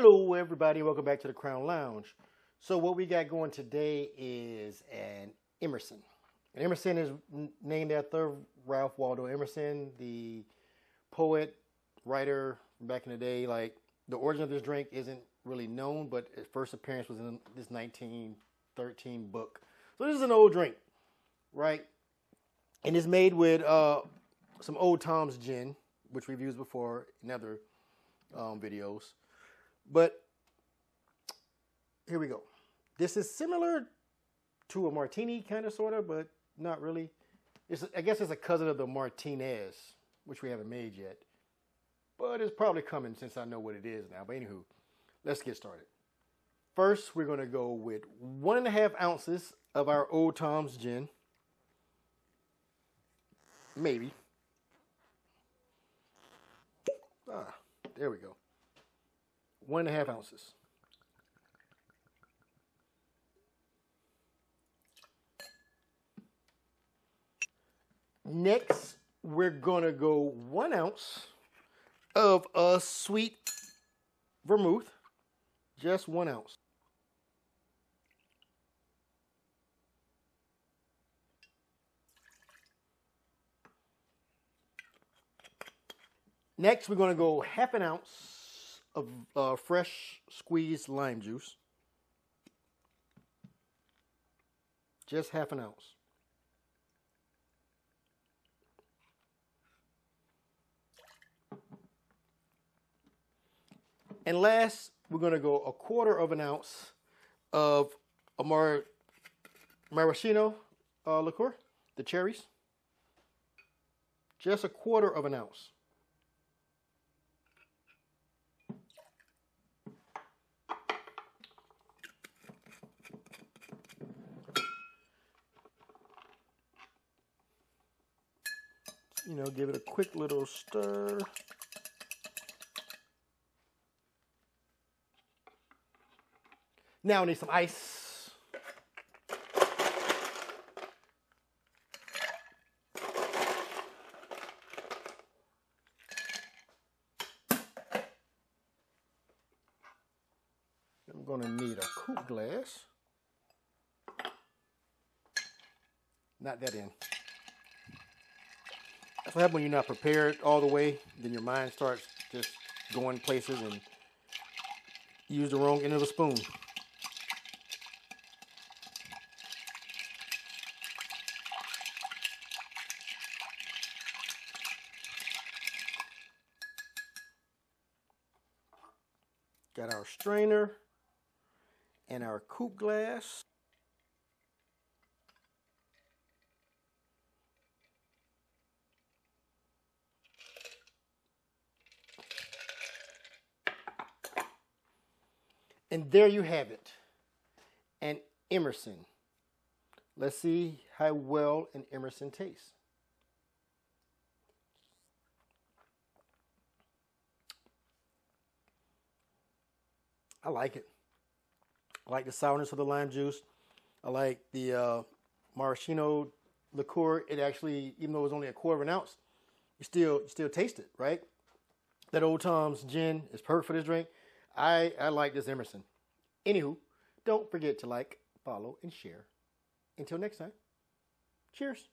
Hello everybody, welcome back to the Crown Lounge. So what we got going today is an Emerson. And Emerson is named after Ralph Waldo Emerson, the poet, writer back in the day. Like, the origin of this drink isn't really known, but its first appearance was in this 1913 book. So this is an old drink, right? And it's made with some Old Tom's gin, which we've used before in other videos. But here we go. This is similar to a Martini, kind of, sort of, but not really. I guess it's a cousin of the Martinez, which we haven't made yet. But it's probably coming since I know what it is now. But anywho, let's get started. First, we're going to go with 1.5 ounces of our Old Tom's gin. Maybe. There we go. 1.5 ounces. Next, we're gonna go 1 ounce of a sweet vermouth. Just 1 ounce. Next, we're gonna go 1/2 ounce of fresh squeezed lime juice. Just 1/2 ounce. And last, we're going to go 1/4 ounce of a maraschino liqueur, the cherries. Just 1/4 ounce. You know, give it a quick little stir. Now I need some ice. I'm going to need a Coupe glass. Not that in. That's what happens when you're not prepared all the way. Then your mind starts just going places and use the wrong end of the spoon. Got our strainer and our Coupe glass. And there you have it, an Emerson. Let's see how well an Emerson tastes. I like it. I like the sourness of the lime juice. I like the maraschino liqueur. It actually, even though it was only 1/4 ounce, you still taste it, right? That Old Tom's gin is perfect for this drink. I like this Emerson. Anywho, don't forget to like, follow, and share. Until next time, cheers.